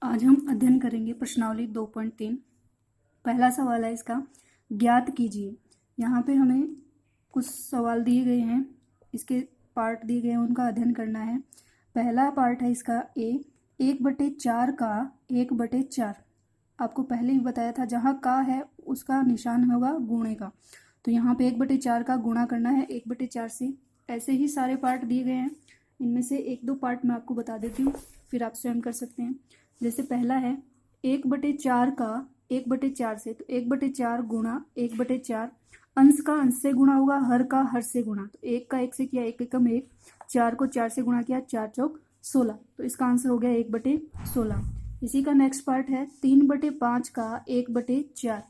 आज हम अध्ययन करेंगे प्रश्नावली 2.3। पहला सवाल है इसका, ज्ञात कीजिए। यहाँ पे हमें कुछ सवाल दिए गए हैं, इसके पार्ट दिए गए हैं, उनका अध्ययन करना है। पहला पार्ट है इसका ए, 1/4 का 1/4। आपको पहले भी बताया था, जहाँ का है उसका निशान होगा गुणे का, तो यहाँ पे 1/4 का गुणा करना है 1/4 से। ऐसे ही सारे पार्ट दिए गए हैं, इनमें से एक दो पार्ट मैं आपको बता देती हूँ, फिर आप स्वयं कर सकते हैं। जैसे पहला है 1/4 का 1/4 से, तो 1/4 गुणा 1/4, अंश का अंश से गुणा होगा, हर का हर से गुणा, तो 1 का 1 से किया 1 एकम 1, 4 को 4 से गुणा किया 4 चौक 16, तो इसका आंसर हो गया 1/16। इसी का नेक्स्ट पार्ट है 3/5 का 1/4,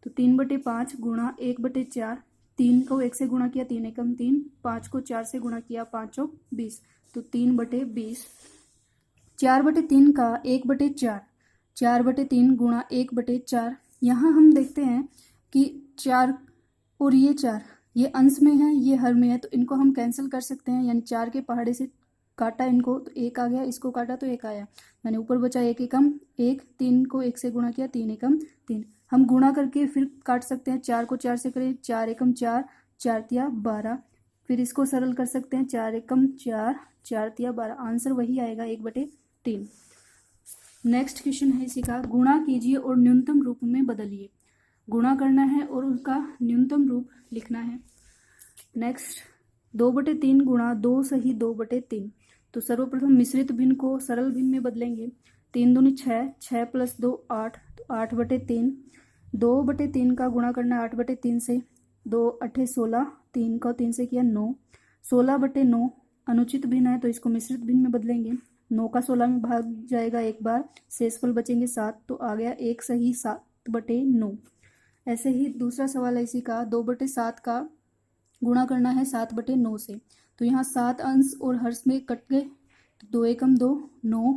तो 3/5 गुणा 1/4, 3 को 1 से गुणा किया 3 एकम 3, 5 को 4 से गुणा किया 5 चौक 20, तो 3/20। 4/3 का 1/4, 4/3 गुणा 1/4। यहाँ हम देखते हैं कि 4 और ये 4 ये अंश में है, ये हर में है, तो इनको हम कैंसिल कर सकते हैं। यानी 4 के पहाड़े से काटा इनको तो 1 आ गया, इसको काटा तो 1 आया, यानी ऊपर बचा 1 एकम 1, 3 को 1 से गुणा किया 3 एकम 3। हम गुणा करके फिर काट सकते हैं, 4 को 4 से करें 4 एकम 4, 4 तिया 12, फिर इसको सरल कर सकते हैं 4 एकम 4, 4 तिया 12, आंसर वही आएगा 1/3। नेक्स्ट क्वेश्चन है इसी का, गुणा कीजिए और न्यूनतम रूप में बदलिए। गुणा करना है और उनका न्यूनतम रूप लिखना है। नेक्स्ट 2/3 गुणा 2 सही 2/3, तो सर्वप्रथम मिश्रित भिन्न को सरल भिन्न में बदलेंगे। 3 दूनी 6, 6 + 2 8, तो 8/3। 2/3 का गुणा करना है 8/3 से, 2 8 16, 3 को 3 से किया 9, 16/9 अनुचित भिन्न है, तो इसको मिश्रित भिन्न में बदलेंगे। 9 का 16 में भाग जाएगा एक बार, शेषफल बचेंगे 7, तो आ गया 1 सही 7/9। ऐसे ही दूसरा सवाल है इसी का, 2/7 का गुणा करना है 7/9 से, तो यहाँ 7 अंश और हर्ष में कट गए, तो 2 एकम 2, 9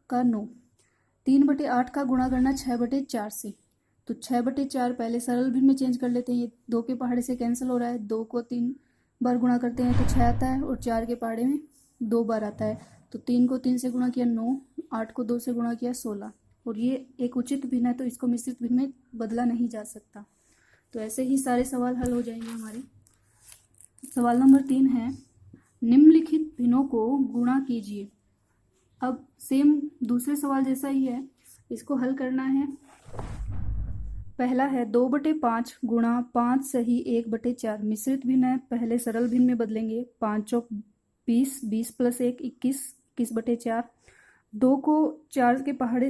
का 9। 3/8 का गुणा करना 6/4 से, तो 6/4 पहले सरल भिन्न में चेंज कर लेते हैं, ये 2 के पहाड़े से कैंसिल हो रहा है, 2 को 3 बार गुणा करते हैं तो 6 आता है, और 4 के पहाड़े में 2 बार आता है, तो 3 को 3 से गुणा किया 9, 8 को 2 से गुणा किया 16, और ये एक उचित भिन्न है, तो इसको मिश्रित भिन्न में बदला नहीं जा सकता। तो ऐसे ही सारे सवाल हल हो जाएंगे हमारे। सवाल नंबर 3 है, निम्नलिखित भिन्नों को गुणा कीजिए। अब सेम दूसरे सवाल जैसा ही है, इसको हल करना है। पहला है 2/5 गुणा 5 सही 1/4, मिश्रित भिन्न है, पहले सरल भिन्न में बदलेंगे। 5 चौक 20, 20 + 1 21, 21/4। 2 को 4 के पहाड़े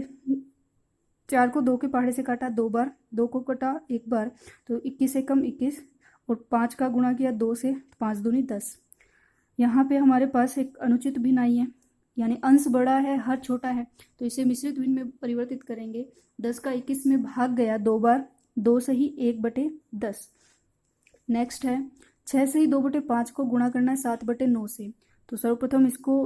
4 को 2 के पहाड़े से काटा 2 बार, 2 को कटा 1 बार, तो 21 एकम 21, और 5 का गुणा किया 2 से, 5 दूनी 10। यहाँ पे हमारे पास एक अनुचित भिन्न आई है, यानी अंश बड़ा है हर छोटा है, तो इसे मिश्रित भिन्न में परिवर्तित करेंगे। 10 का 21 में भाग गया 2 बार, 2 सही 1/10। नेक्स्ट है 6 सही 2/5 को गुणा करना है 7/9 से, तो सर्वप्रथम इसको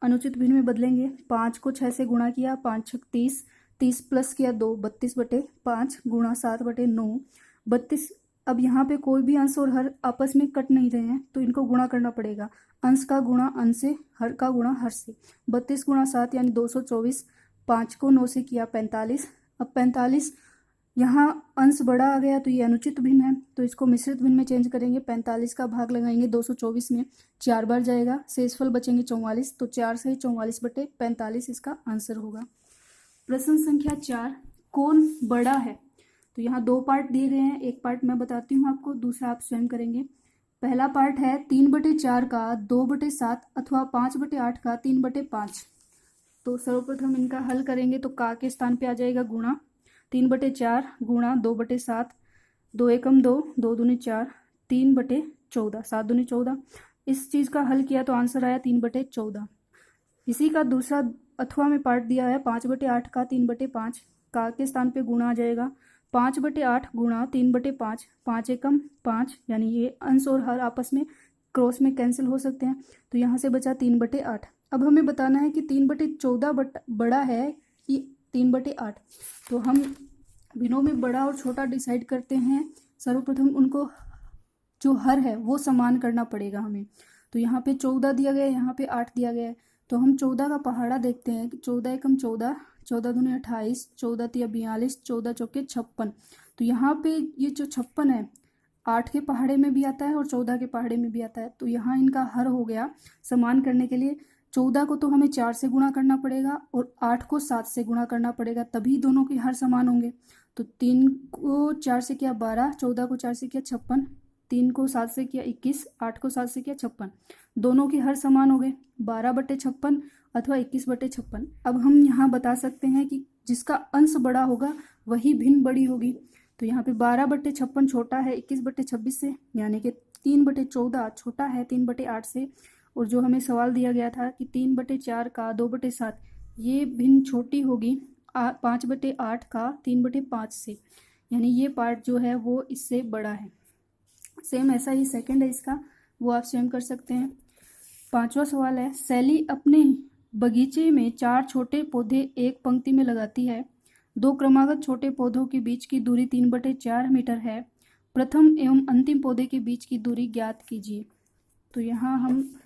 अनुचित भिन्न में बदलेंगे। 5 को 6 से गुणा किया, 5 छक 30, 30 प्लस किया 2, 32/5 गुणा 7/9, 32। अब यहाँ पे कोई भी अंश और हर आपस में कट नहीं रहे हैं, तो इनको गुणा करना पड़ेगा। अंश का गुणा अंश से, हर का गुणा हर से। 32 गुणा 7 यानी 224, 5 को 9 से किया 45। अब 45 यहाँ अंश बड़ा आ गया, तो ये अनुचित भिन्न है, तो इसको मिश्रित भिन्न में चेंज करेंगे। 45 का भाग लगाएंगे 224 में, 4 बार जाएगा, शेषफल बचेंगे 44, तो 4 सही 44/45 इसका आंसर होगा। प्रश्न संख्या 4, कौन बड़ा है? तो यहाँ 2 पार्ट दिए गए हैं, एक पार्ट मैं बताती हूँ आपको, दूसरा आप स्वयं करेंगे। पहला पार्ट है 3/4 का 2/7 अथवा 5/8 का 3/5। तो सर्वप्रथम इनका हल करेंगे, तो का के स्थान पे आ जाएगा गुणा। 3/4 गुणा 2/7, 2 एकम 2, 2 दूनी 4, 3/14, 7 दूनी 14। इस चीज़ का हल किया तो आंसर आया 3/14। इसी का दूसरा अथवा में पार्ट दिया है 5/8 का 3/5, का के स्थान पे गुणा आ जाएगा। 5/8 गुणा 3/5, 5 एकम 5, यानी ये अंश और हर आपस में क्रॉस में कैंसिल हो सकते हैं, तो यहाँ से बचा 3/8। अब हमें बताना है कि 3/14 बड़ा है कि 3/8, तो हम भिन्नों में बड़ा और छोटा डिसाइड करते हैं। सर्वप्रथम उनको जो हर है वो समान करना पड़ेगा हमें। तो यहाँ पे 14 दिया गया है, यहाँ पे 8 दिया गया है, तो हम 14 का पहाड़ा देखते हैं कि 14 एकम 14, 14 दूनी 28, 14 तिया 42, 14 चौके 56। तो यहाँ पे ये जो 56 है 8 के पहाड़े में भी आता है और 14 के पहाड़े में भी आता है। तो यहाँ इनका हर हो गया। समान करने के लिए 14 को तो हमें 4 से गुणा करना पड़ेगा और 8 को 7 से गुणा करना पड़ेगा, तभी दोनों के हर समान होंगे। तो 3 को 4 से किया 12, 14 को 4 से किया 56, 3 को 7 से किया 21, 8 को 7 से किया 56। दोनों के हर समान हो गए, 12/56 अथवा 21/56। अब हम यहाँ बता सकते हैं कि जिसका अंश बड़ा होगा वही भिन्न बड़ी होगी। तो यहाँ पे 12/56 छोटा है 21/26 से, यानी कि 3/14 छोटा है 3/8 से। और जो हमें सवाल दिया गया था कि 3/4 का 2/7 ये भिन्न छोटी होगी 5/8 का 3/5 से, यानी ये पार्ट जो है वो इससे बड़ा है। सेम ऐसा ही सेकंड है इसका, वो आप सेम कर सकते हैं। 5वां सवाल है, सैली अपने बगीचे में 4 छोटे पौधे एक पंक्ति में लगाती है। 2 क्रमागत छोटे पौधों के बीच की दूरी 3/4 मीटर है। प्रथम एवं अंतिम पौधे के बीच की दूरी ज्ञात कीजिए। तो यहाँ हम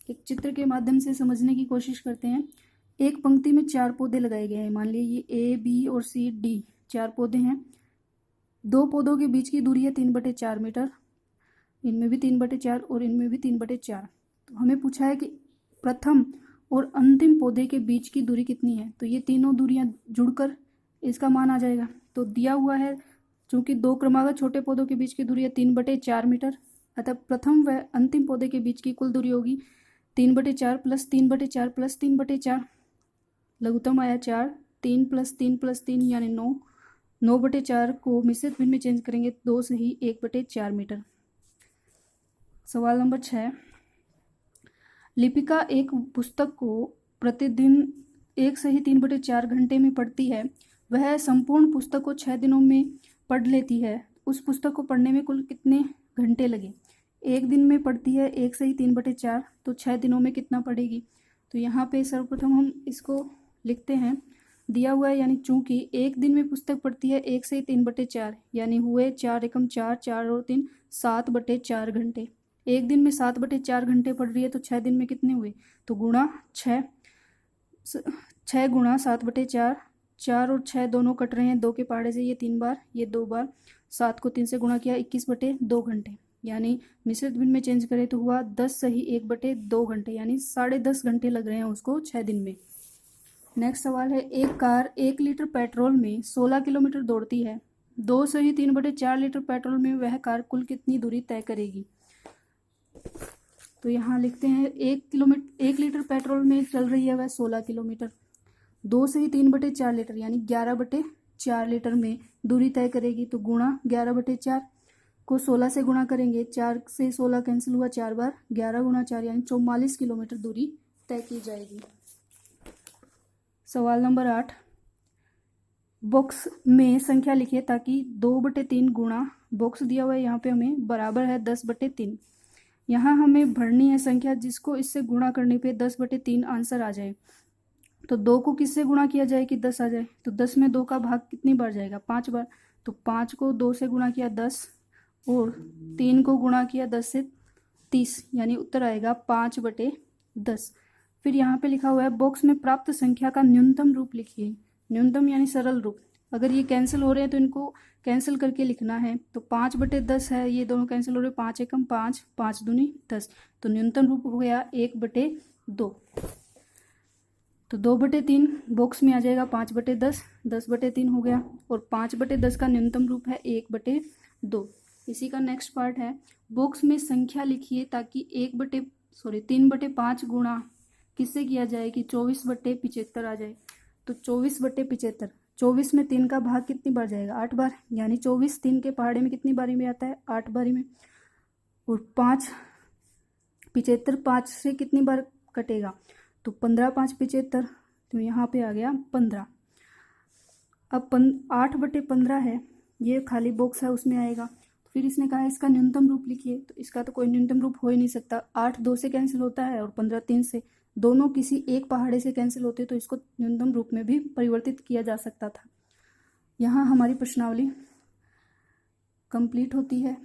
एक चित्र के माध्यम से समझने की कोशिश करते हैं। एक पंक्ति में 4 पौधे लगाए गए हैं। मान लीजिए ये A, B और C, D 4 पौधे हैं। 2 पौधों के बीच की दूरी है 3/4 मीटर, इनमें भी 3/4 और इनमें भी 3/4। तो हमें पूछा है कि प्रथम और अंतिम पौधे के बीच की दूरी कितनी है। तो ये तीनों दूरियां जुड़कर इसका मान आ जाएगा। तो दिया हुआ है चूंकि 2 क्रमागत छोटे पौधों के बीच की दूरी है 3/4 मीटर, अतः प्रथम व अंतिम पौधे के बीच की कुल दूरी होगी 3/4 प्लस 3/4 प्लस 3/4। लघुत्तम आया 4, 3 प्लस 3 प्लस 3 यानी 9। 9/4 को मिश्रित भिन्न में चेंज करेंगे 2 से ही 1/4 मीटर। सवाल नंबर 6, लिपिका एक पुस्तक को प्रतिदिन 1 से ही 3/4 घंटे में पढ़ती है। वह संपूर्ण पुस्तक को 6 दिनों में पढ़ लेती है। उस पुस्तक को पढ़ने में कुल कितने घंटे लगे। एक दिन में पढ़ती है 1 से ही 3/4, तो 6 दिनों में कितना पढ़ेगी। तो यहाँ पे सर्वप्रथम हम इसको लिखते हैं। दिया हुआ है, यानी चूंकि एक दिन में पुस्तक पढ़ती है 1 से ही 3/4, यानी हुए 4 एकम 4, 4 और 3 7/4 घंटे। एक दिन में 7/4 घंटे पढ़ रही है, तो 6 दिन में कितने हुए। तो गुणा 6 गुणा 7/4, 4 और 6 दोनों कट रहे हैं 2 के पहाड़े से, ये 3 बार ये 2 बार, 7 को 3 से गुणा किया 21/2 घंटे, यानी मिश्रित भिन्न में चेंज करें तो हुआ 10 सही 1/2 घंटे, यानी 10.5 घंटे लग रहे हैं उसको 6 दिन में। नेक्स्ट सवाल है, एक कार 1 लीटर पेट्रोल में 16 किलोमीटर दौड़ती है। 2 से ही 3/4 लीटर पेट्रोल में वह कार कुल कितनी दूरी तय करेगी। तो यहाँ लिखते हैं 1 लीटर पेट्रोल में चल रही है वह 16 किलोमीटर। 2 से ही 3/4 लीटर यानी 11/4 लीटर में दूरी तय करेगी। तो गुणा 11/4 को 16 से गुणा करेंगे, 4 से 16 कैंसिल हुआ 4 बार, 11 गुणा 4 यानी 44 किलोमीटर दूरी तय की जाएगी। सवाल नंबर 8, बॉक्स में संख्या लिखिए ताकि 2/3 गुणा, बॉक्स दिया हुआ है यहाँ पे हमें बराबर है 10/3। यहाँ हमें भरनी है संख्या जिसको इससे गुणा करने पे 10/3 आंसर आ जाए। तो 2 को किससे गुणा किया जाए कि 10 आ जाए। तो 10 में 2 का भाग कितनी बार जाएगा, 5 बार। तो 5 को 2 से गुणा किया 10 और 3 को गुणा किया 10 से 30, यानी उत्तर आएगा 5/10। फिर यहाँ पे लिखा हुआ है बॉक्स में प्राप्त संख्या का न्यूनतम रूप लिखिए। न्यूनतम यानी सरल रूप। अगर ये कैंसिल हो रहे हैं तो इनको कैंसिल करके लिखना है। तो 5/10 है, ये दोनों कैंसिल हो रहे हैं, 5 एकम 5, 5 दूनी 10। तो न्यूनतम रूप हो गया 1/2। तो 2/3 बॉक्स में आ जाएगा 5/10, 10/3 हो गया। और 5/10 का न्यूनतम रूप है 1/2। इसी का नेक्स्ट पार्ट है, बॉक्स में संख्या लिखिए ताकि 3/5 गुणा किससे किया जाए कि 24/75 आ जाए। तो 24/75, 24 में 3 का भाग कितनी बार जाएगा, 8 बार, यानी 24 3 के पहाड़े में कितनी बारी में आता है, 8 बारी में। और 5 75 5 से कितनी बार कटेगा, तो 15 5 75, तो यहाँ पे आ गया 15। अब 8/15 है, ये खाली बॉक्स है उसमें आएगा। फिर इसने कहा इसका न्यूनतम रूप लिखिए। तो इसका तो कोई न्यूनतम रूप हो ही नहीं सकता। 8 2 से कैंसिल होता है और 15 3 से, दोनों किसी एक पहाड़े से कैंसिल होते, तो इसको न्यूनतम रूप में भी परिवर्तित किया जा सकता था। यहाँ हमारी प्रश्नावली कंप्लीट होती है।